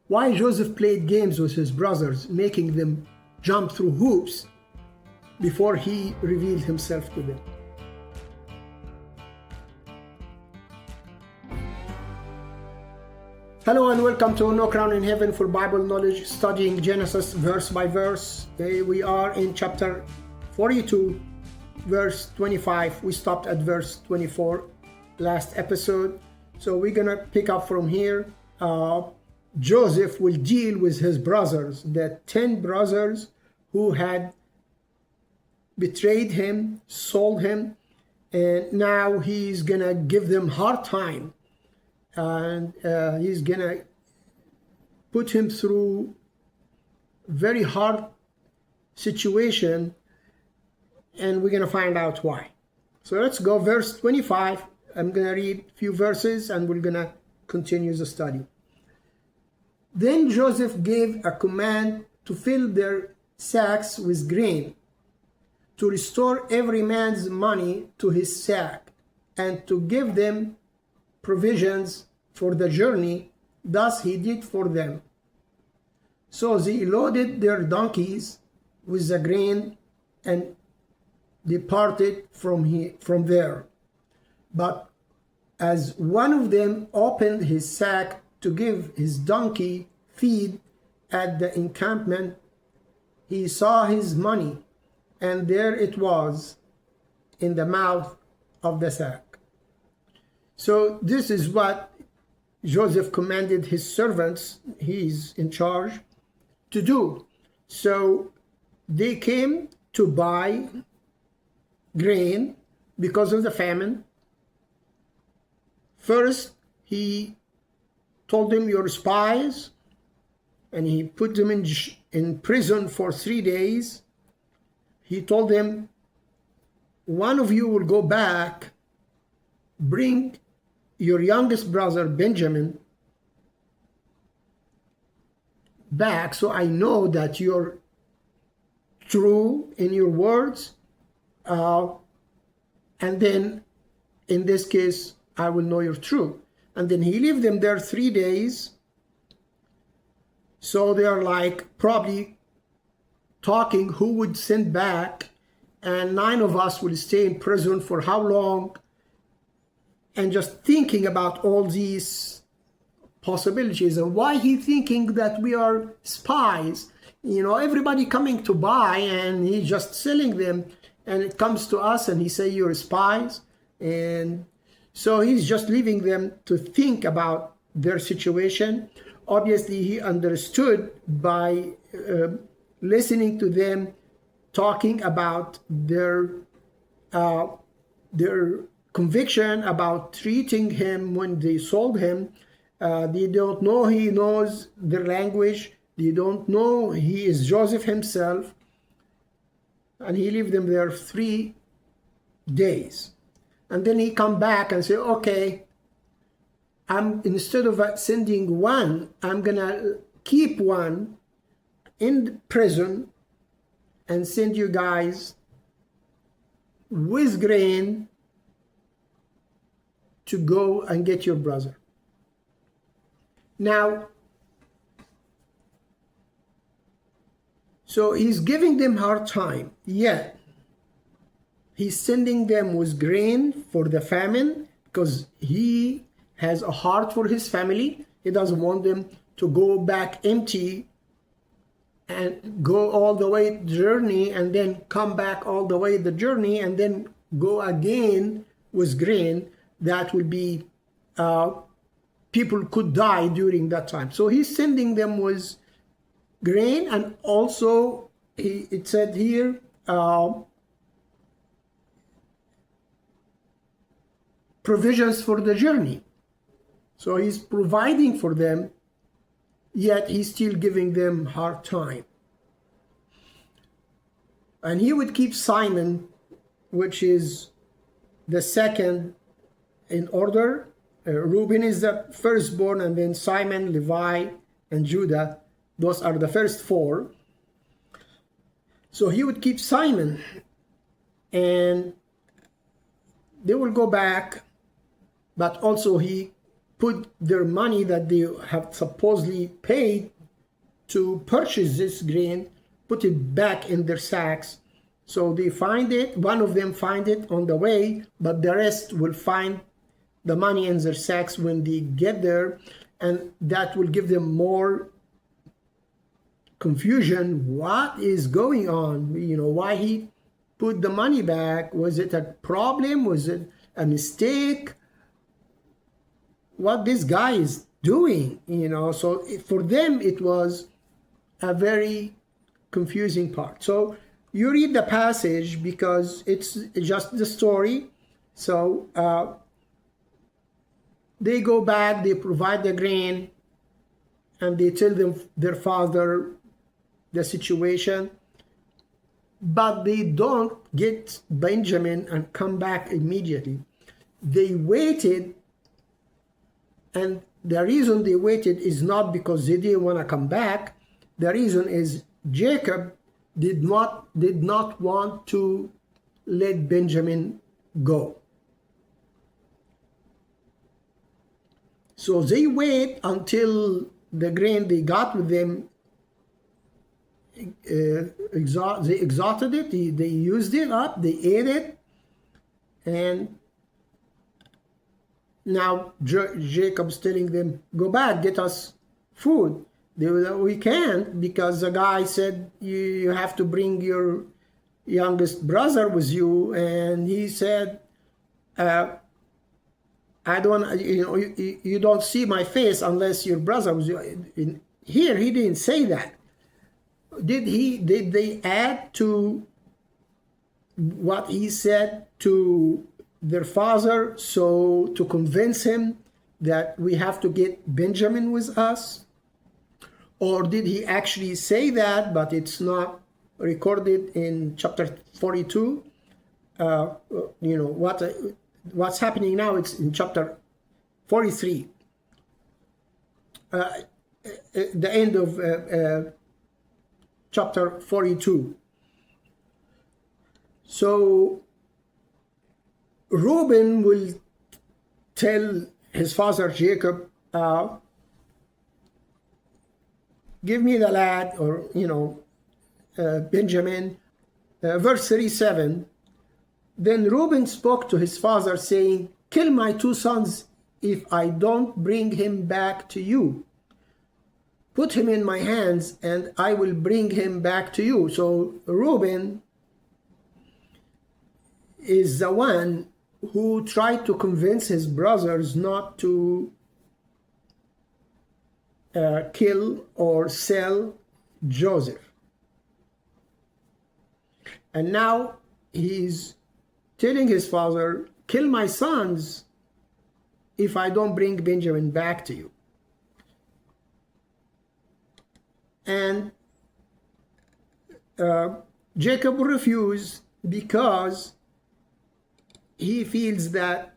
why Joseph played games with his brothers, making them jump through hoops before he revealed himself to them. Hello and welcome to No Crown in Heaven for Bible Knowledge, studying Genesis verse by verse. Today we are in chapter 42, verse 25. We stopped at verse 24 last episode. So we're going to pick up from here. Joseph will deal with his brothers, the 10 brothers who had betrayed him, sold him, and now he's going to give them hard time. And he's going to put him through very hard situation, and we're going to find out why. So let's go verse 25. I'm going to read a few verses, and we're going to continue the study. Then Joseph gave a command to fill their sacks with grain, to restore every man's money to his sack, and to give them provisions for the journey. Thus he did for them. So they loaded their donkeys with the grain and departed from there. But as one of them opened his sack to give his donkey feed at the encampment, he saw his money, and there it was in the mouth of the sack. So this is what Joseph commanded his servants, he's in charge, to do. So they came to buy grain because of the famine. First, he told them, "You're spies," and he put them in prison for 3 days. He told them, "One of you will go back, bring your youngest brother Benjamin back, so I know that you're true in your words, and then in this case I will know you're true." And then he left them there 3 days. So they are like probably talking who would send back, and 9 of us will stay in prison for how long, and just thinking about all these possibilities. And why he thinking that we are spies? You know, everybody coming to buy and he's just selling them, and it comes to us and he say you're spies. And so he's just leaving them to think about their situation. Obviously he understood by listening to them talking about their conviction about treating him when they sold him. They don't know he knows their language. They don't know he is Joseph himself. And he left them there 3 days. And then he come back and say, "Okay, instead of sending one, I'm gonna keep one in prison and send you guys with grain to go and get your brother." Now, so he's giving them hard time, yet he's sending them with grain for the famine, because he has a heart for his family. He doesn't want them to go back empty and go all the way the journey and then come back all the way the journey and then go again with grain. That would be, people could die during that time. So he's sending them with grain, and also it said here, provisions for the journey. So he's providing for them, yet he's still giving them hard time. And he would keep Simon, which is the second in order. Reuben is the firstborn, and then Simon, Levi, and Judah. Those are the first 4. So he would keep Simon, and they will go back, but also he put their money that they have supposedly paid to purchase this grain, put it back in their sacks. So they find it, one of them find it on the way, but the rest will find the money in their sacks when they get there, and that will give them more confusion. What is going on? Why he put the money back? Was it a problem? Was it a mistake? What this guy is doing? So for them it was a very confusing part. So you read the passage because it's just the story. So they go back, they provide the grain, and they tell their father the situation, but they don't get Benjamin and come back immediately. They waited, and the reason they waited is not because they didn't want to come back. The reason is Jacob did not want to let Benjamin go. So they wait until the grain they got with them, they exhausted it, they used it up, they ate it, and now Jacob's telling them, go back, get us food. They were, we can't, because the guy said you have to bring your youngest brother with you, and he said, I don't, you don't see my face unless your brother was you. Here he didn't say that. Did they add to what he said to their father, so to convince him that we have to get Benjamin with us? Or did he actually say that, but it's not recorded in chapter 42? What's happening now, it's in chapter 43. The end of chapter 42. So Reuben will tell his father Jacob, give me the lad, or Benjamin. Verse 37, then Reuben spoke to his father, saying, kill my two sons if I don't bring him back to you. Put him in my hands, and I will bring him back to you. So Reuben is the one who tried to convince his brothers not to kill or sell Joseph. And now he's telling his father, kill my sons if I don't bring Benjamin back to you. And Jacob will refuse because he feels that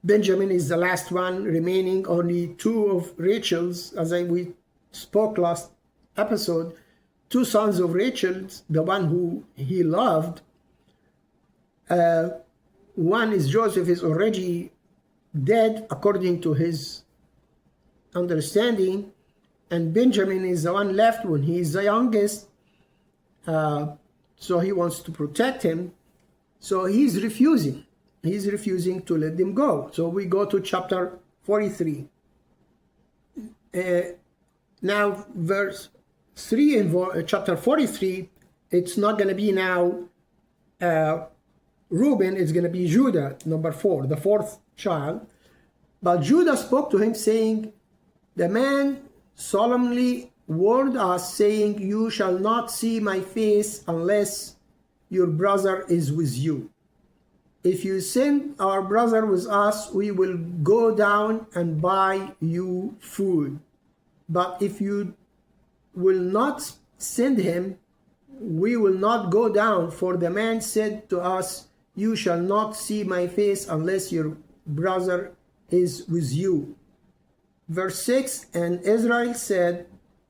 Benjamin is the last one remaining. Only two of Rachel's, as we spoke last episode, two sons of Rachel's, the one who he loved. One is Joseph, is already dead according to his understanding, and Benjamin is the one left when he is the youngest. So he wants to protect him. So he's refusing. He's refusing to let them go. So we go to chapter 43. Now, verse 3 in chapter 43, it's not going to be now Reuben, it's going to be Judah, number 4, the fourth child. But Judah spoke to him, saying, the man solemnly warned us, saying, you shall not see my face unless your brother is with you. If you send our brother with us, we will go down and buy you food. But if you will not send him, we will not go down. For the man said to us, you shall not see my face unless your brother is with you. Verse 6, and Israel said,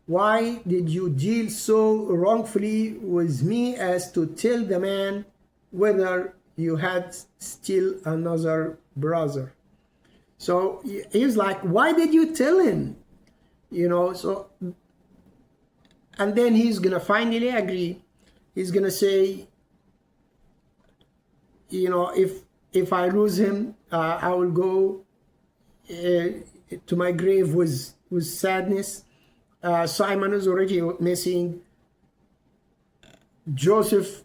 why did you deal so wrongfully with me as to tell the man whether you had still another brother? So he's like, why did you tell him? So, and then he's gonna finally agree. He's gonna say, if I lose him, I will go to my grave with sadness. Simon is already missing. Joseph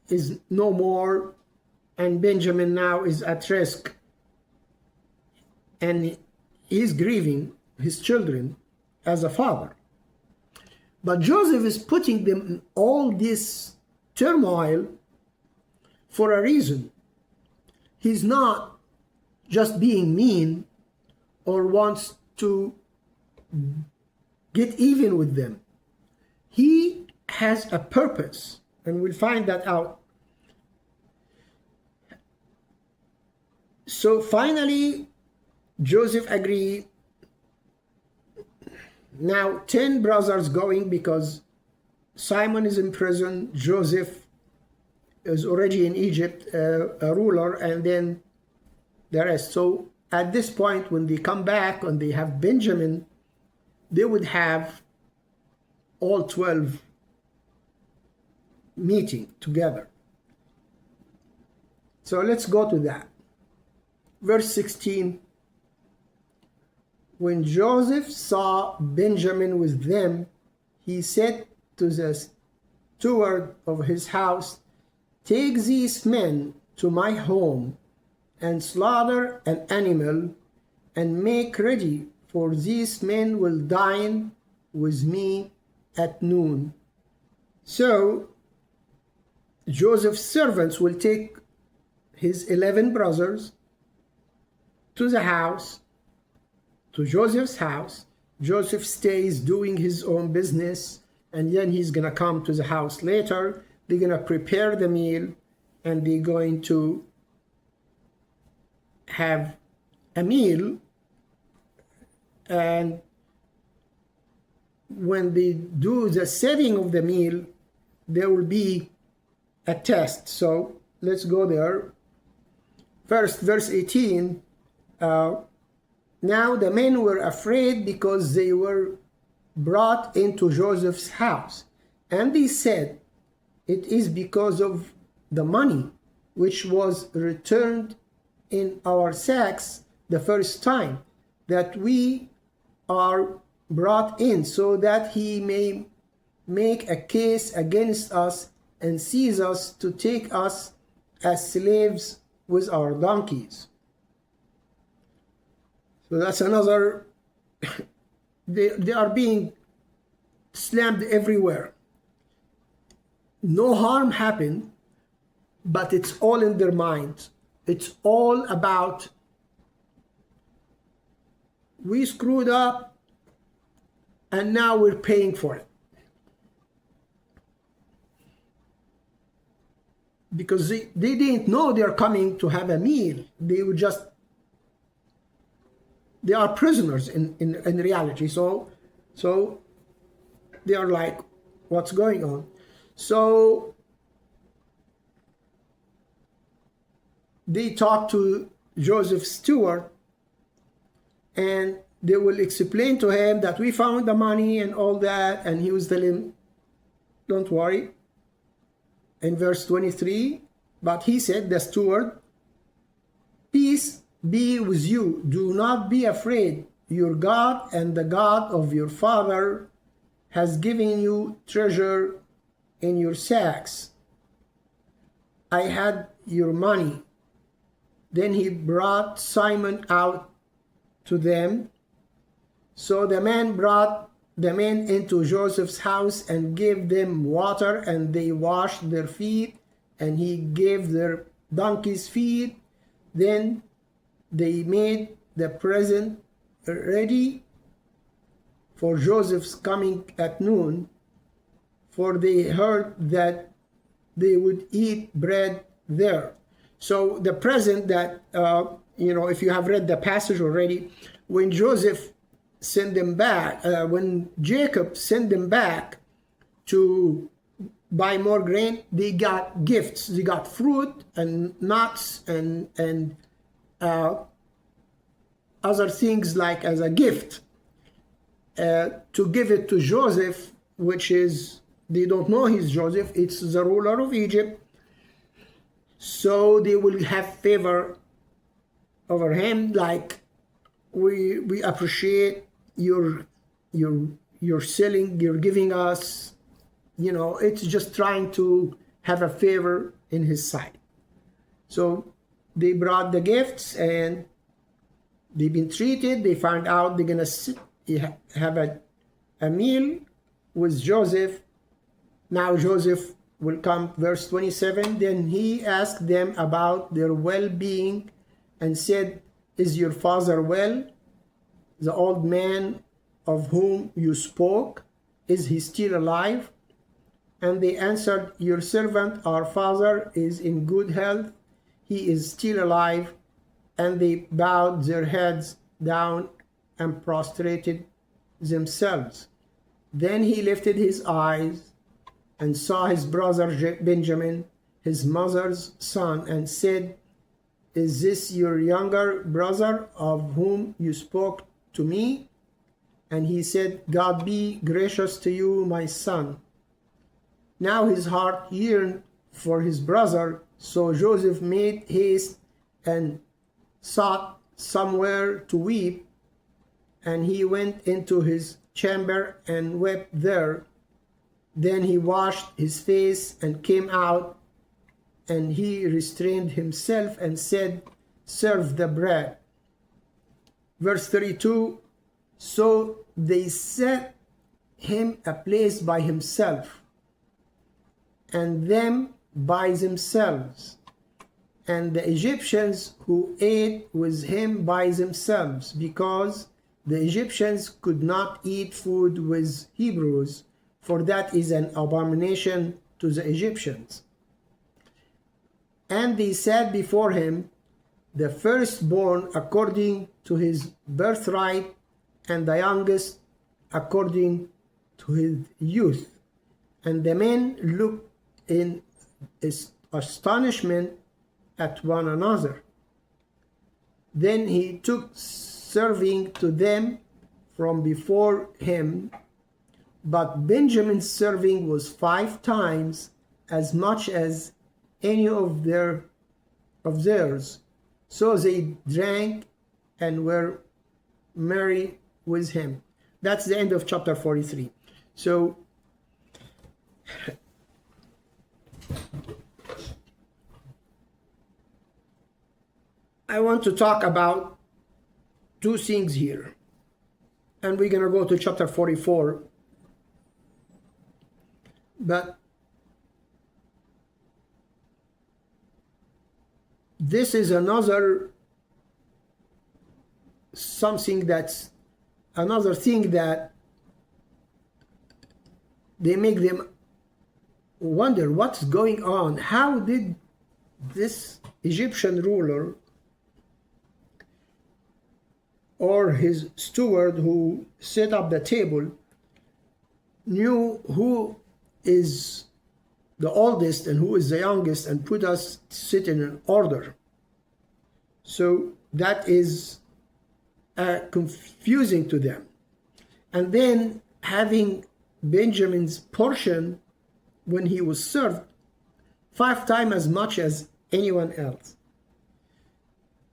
is no more, and Benjamin now is at risk, and he's grieving his children as a father. But Joseph is putting them in all this turmoil for a reason. He's not just being mean or wants to get even with them. He has a purpose, and we'll find that out. So finally, Joseph agreed. Now 10 brothers going because Simon is in prison, Joseph is already in Egypt, a ruler, and then the rest. So at this point, when they come back and they have Benjamin, they would have all 12 meeting together. So let's go to that. Verse 16. When Joseph saw Benjamin with them, he said to the steward of his house, "Take these men to my home and slaughter an animal and make ready, for these men will dine with me at noon." So Joseph's servants will take his 11 brothers to the house, to Joseph's house. Joseph stays doing his own business, and then he's going to come to the house later. They're going to prepare the meal, and they're going to have a meal. And when they do the setting of the meal, there will be a test. So let's go there. First, verse 18. Now the men were afraid because they were brought into Joseph's house. And they said, "It is because of the money which was returned in our sacks the first time that we are brought in, so that he may make a case against us and seize us to take us as slaves with our donkeys." So that's another, they are being slammed everywhere. No harm happened, but it's all in their minds. It's all about, we screwed up and now we're paying for it. Because they didn't know they're coming to have a meal. They are prisoners in reality. So they are like, what's going on? So they talk to Joseph's steward, and they will explain to him that we found the money and all that, and he was telling, don't worry. In verse 23, but he said, the steward, "Peace be with you. Do not be afraid. Your God and the God of your father has given you treasure in your sacks. I had your money." Then he brought Simon out to them. So the man brought the men into Joseph's house and gave them water, and they washed their feet, and he gave their donkeys feed. Then they made the present ready for Joseph's coming at noon, for they heard that they would eat bread there. So the present that, if you have read the passage already, when Joseph sent them back, when Jacob sent them back to buy more grain, they got gifts. They got fruit and nuts and other things like as a gift to give it to Joseph, which is, they don't know he's Joseph, it's the ruler of Egypt, so they will have favor over him, like we appreciate your selling, you're giving us, you know, it's just trying to have a favor in his sight. So they brought the gifts and they've been treated. They found out they're gonna have a meal with Joseph. Now Joseph will come, verse 27. Then he asked them about their well-being and said, "Is your father well? The old man of whom you spoke, is he still alive?" And they answered, "Your servant, our father, is in good health. He is still alive." And they bowed their heads down and prostrated themselves. Then he lifted his eyes and saw his brother Benjamin, his mother's son, and said, "Is this your younger brother of whom you spoke to me?" And he said, "God be gracious to you, my son." Now his heart yearned for his brother, so Joseph made haste and sought somewhere to weep, and he went into his chamber and wept there. Then he washed his face and came out, and he restrained himself and said, "Serve the bread." Verse 32, so they set him a place by himself, and them by themselves, and the Egyptians who ate with him by themselves, because the Egyptians could not eat food with Hebrews, for that is an abomination to the Egyptians. And they said before him, the firstborn according to his birthright, and the youngest according to his youth. And the men looked in astonishment at one another. Then he took serving to them from before him, but Benjamin's serving was 5 times as much as any of theirs. So they drank and were merry with him. That's the end of chapter 43. So I want to talk about 2 things here, and we're going to go to chapter 44. But this is another thing that they make them wonder what's going on. How did this Egyptian ruler or his steward who set up the table knew who is the oldest and who is the youngest and put us sit in an order? So that is confusing to them. And then having Benjamin's portion when he was served 5 times as much as anyone else.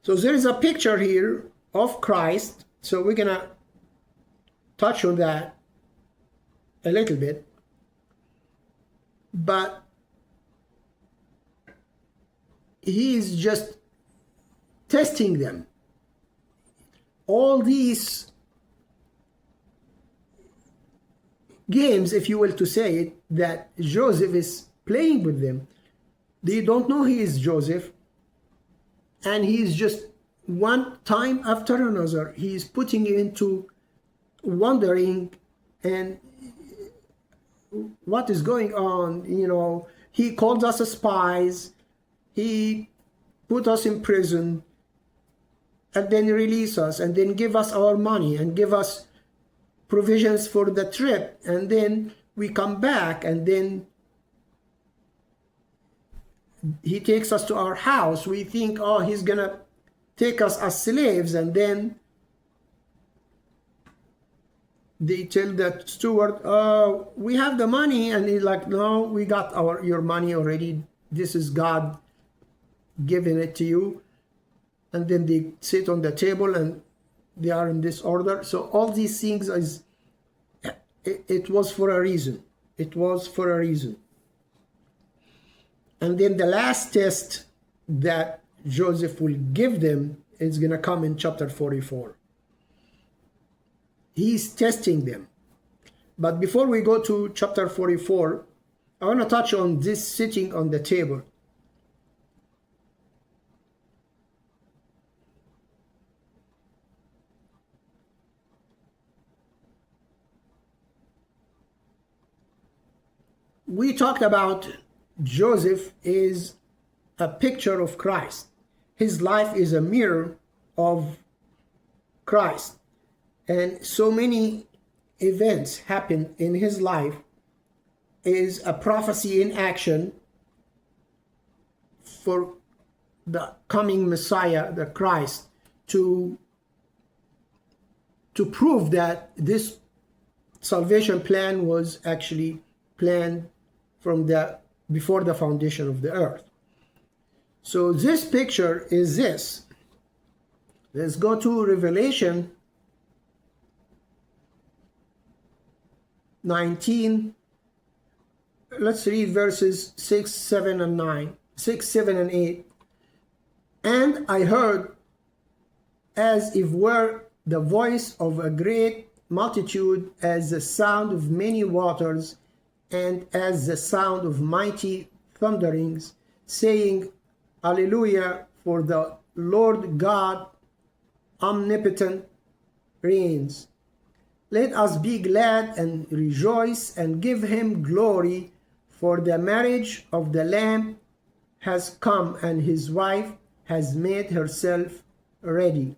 So there is a picture here of Christ. So we're gonna touch on that a little bit. But he is just testing them. All these games, if you will to say it, that Joseph is playing with them, they don't know he is Joseph, and he's just one time after another he's putting you into wondering and what is going on. You know, he called us spies, he put us in prison, and then release us, and then give us our money and give us provisions for the trip, and then we come back, and then he takes us to our house. We think, oh, he's gonna take us as slaves, and then they tell that steward, we have the money, and he's like, no, we got your money already. This is God giving it to you. And then they sit on the table and they are in this order. So all these things it was for a reason. It was for a reason. And then the last test that Joseph will give them is going to come in chapter 44. He's testing them. But before we go to chapter 44, I want to touch on this sitting on the table. We talked about Joseph is a picture of Christ. His life is a mirror of Christ. And so many events happen in his life is a prophecy in action for the coming Messiah, the Christ, to prove that this salvation plan was actually planned from before the foundation of the earth. So this picture is this. Let's go to Revelation 19. Let's read verses 6, 7, and 9. 6, 7, and 8. And I heard, as if were the voice of a great multitude, as the sound of many waters, and as the sound of mighty thunderings, saying, Alleluia, for the Lord God omnipotent reigns. Let us be glad and rejoice and give him glory, for the marriage of the Lamb has come, and his wife has made herself ready.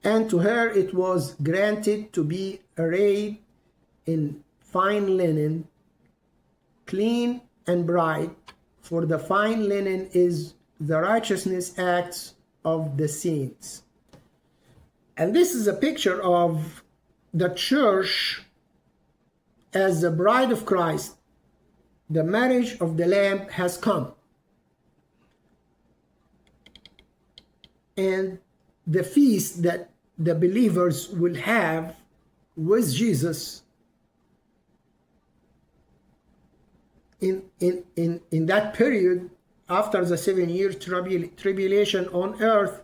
And to her it was granted to be arrayed in fine linen, clean and bright, for the fine linen is the righteousness acts of the saints. And this is a picture of the church as the bride of Christ. The marriage of the Lamb has come. And the feast that the believers will have with Jesus in that period, after the 7-year tribulation on earth,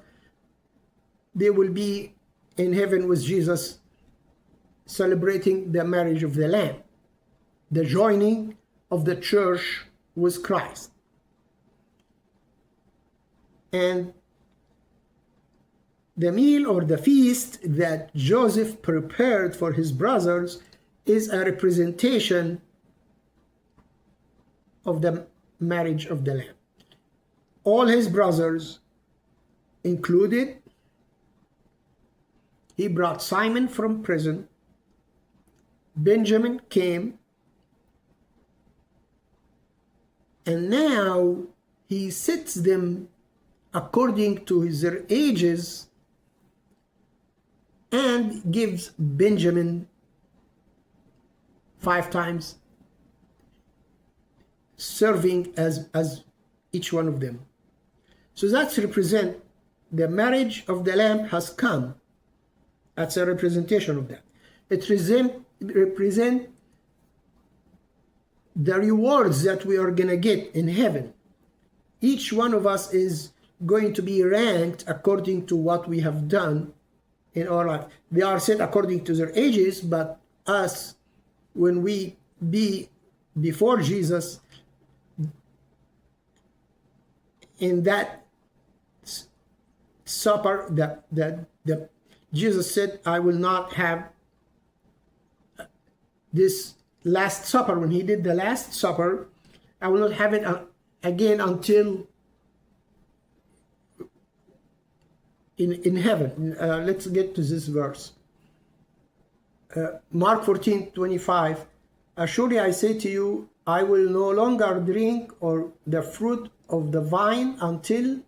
they will be in heaven with Jesus, celebrating the marriage of the Lamb, the joining of the church with Christ. And the meal or the feast that Joseph prepared for his brothers is a representation of the marriage of the Lamb. All his brothers included. He brought Simon from prison. Benjamin came. And now he sits them according to their ages and gives Benjamin 5 times, serving as each one of them. So that's represent the marriage of the Lamb has come. That's a representation of that. It represent the rewards that we are going to get in heaven. Each one of us is going to be ranked according to what we have done in our life. They are set according to their ages, but us, when we be before Jesus, in that supper that Jesus said, I will not have this last supper. When he did the last supper, I will not have it again until in heaven. Let's get to this verse. Mark 14:25. Surely I say to you, I will no longer drink or the fruit of the vine until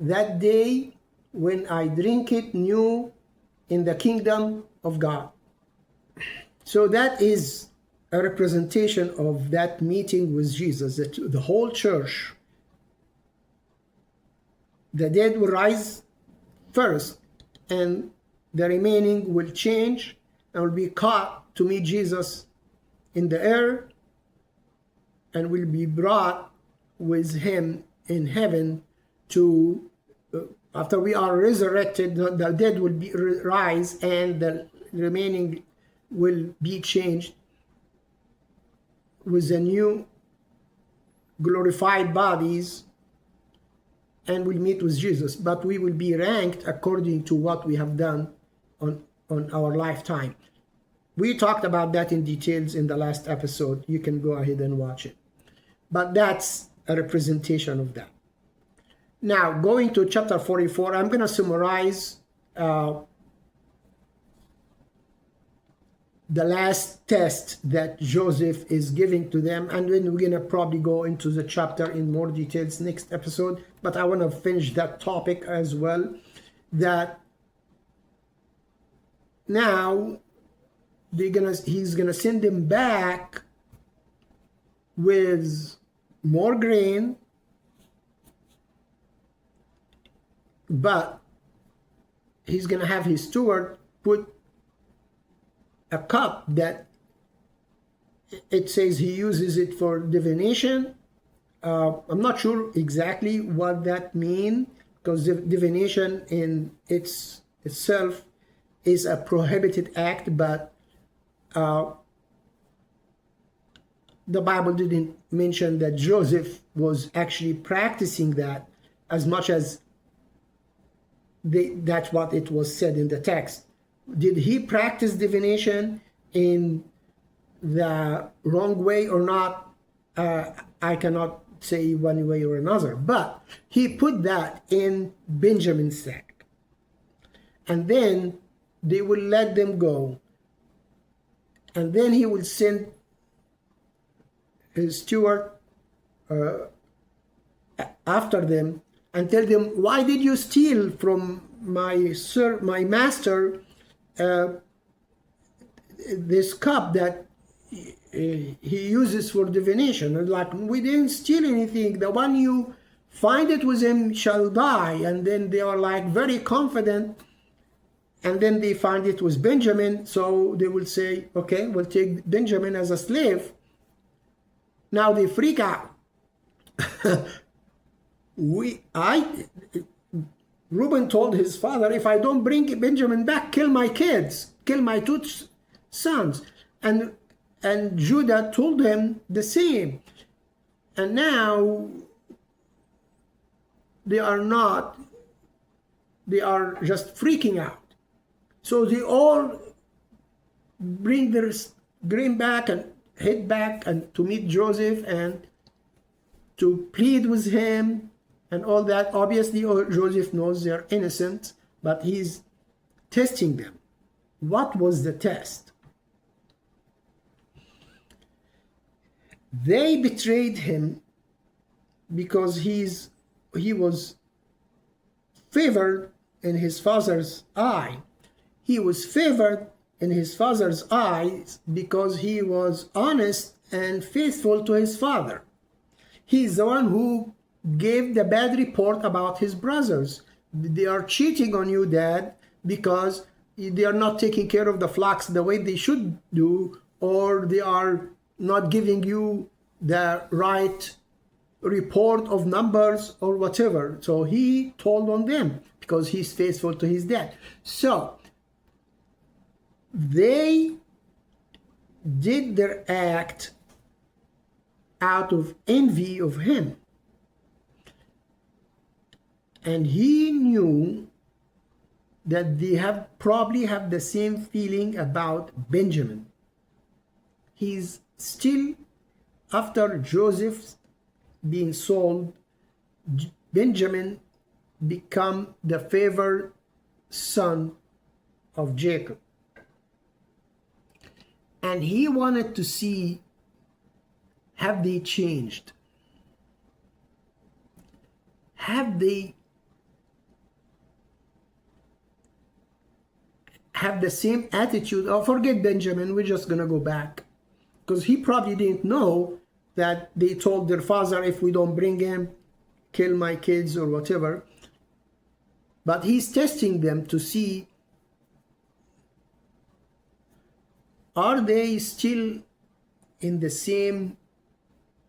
that day when I drink it new in the kingdom of God. So that is a representation of that meeting with Jesus, that the whole church, the dead will rise first, and the remaining will change and will be caught to meet Jesus in the air and will be brought with him in heaven to, after we are resurrected, the dead will be rise and the remaining will be changed with the new glorified bodies and will meet with Jesus. But we will be ranked according to what we have done on our lifetime. We talked about that in details in the last episode. You can go ahead and watch it. But that's a representation of that. Now, going to chapter 44, I'm going to summarize the last test that Joseph is giving to them, and then we're going to probably go into the chapter in more details next episode. But I want to finish that topic as well, that now he's gonna send them back with more grain, but he's gonna have his steward put a cup that it says he uses it for divination. I'm not sure exactly what that means, because divination in itself is a prohibited act, but the Bible didn't mention that Joseph was actually practicing that as much as that's what it was said in the text. Did he practice divination in the wrong way or not? I cannot say one way or another, but he put that in Benjamin's sack, and then they will let them go, and then he will send his steward after them and tell them, why did you steal from my master this cup that he uses for divination? And like, we didn't steal anything, the one you find it with him shall die. And then they are like very confident, and then they find it was Benjamin, so they will say, okay, we'll take Benjamin as a slave. Now they freak out. Reuben told his father, if I don't bring Benjamin back, kill my kids, kill my two sons. And Judah told him the same. And now they are just freaking out. So they all bring their grain back and head back and to meet Joseph and to plead with him and all that. Obviously, Joseph knows they're innocent, but he's testing them. What was the test? They betrayed him because he was favored in his father's eye. He was favored in his father's eyes because he was honest and faithful to his father. He's the one who gave the bad report about his brothers. They are cheating on you, Dad, because they are not taking care of the flocks the way they should do, or they are not giving you the right report of numbers or whatever. So he told on them because he's faithful to his dad. So they did their act out of envy of him. And he knew that they probably have the same feeling about Benjamin. He's still, after Joseph being sold, Benjamin become the favored son of Jacob. And he wanted to see, have they changed? have the same attitude, oh, forget Benjamin, we're just gonna go back. Because he probably didn't know that they told their father, if we don't bring him, kill my kids or whatever. But he's testing them to see, are they still in the same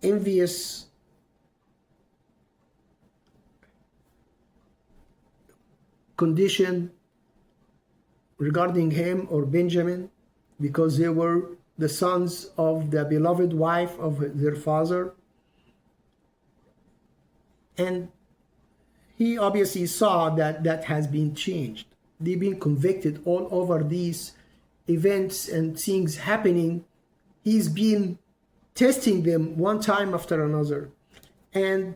envious condition regarding him or Benjamin, because they were the sons of the beloved wife of their father. And he obviously saw that that has been changed. They've been convicted all over these events and things happening. He's been testing them one time after another. And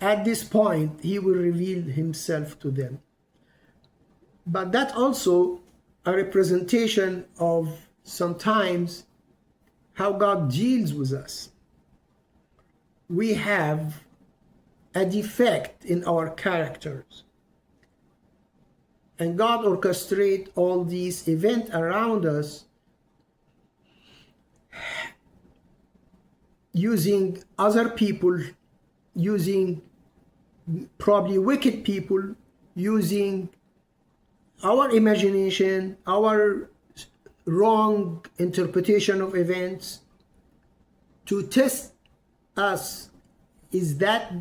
at this point, he will reveal himself to them. But that also a representation of sometimes how God deals with us. We have a defect in our characters. And God orchestrates all these events around us using other people, using probably wicked people, using our imagination, our wrong interpretation of events to test us. Is that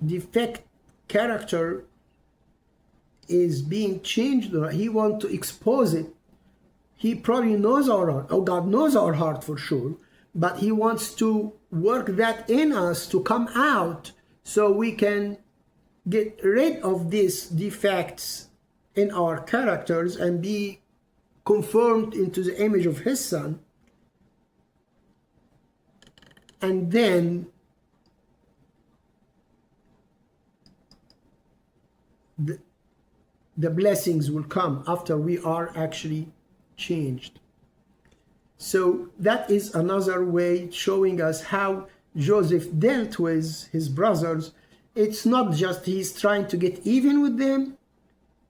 defect character is being changed, or he wants to expose it? He probably knows our heart. Oh, God knows our heart for sure, but he wants to work that in us to come out so we can get rid of these defects in our characters and be conformed into the image of his son. And then the blessings will come after we are actually changed. So that is another way showing us how Joseph dealt with his brothers. It's not just he's trying to get even with them,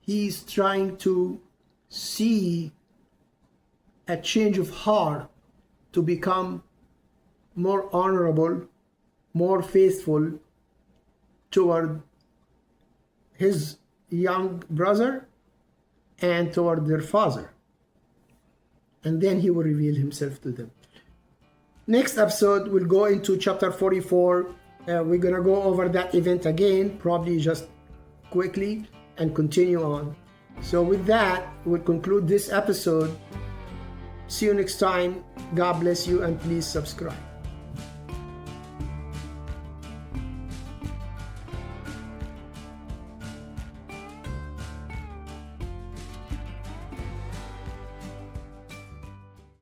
he's trying to see a change of heart to become more honorable, more faithful toward his young brother and toward their father. And then he will reveal himself to them. Next episode, we'll go into chapter 44. We're going to go over that event again, probably just quickly, and continue on. So with that, we'll conclude this episode. See you next time. God bless you, and please subscribe.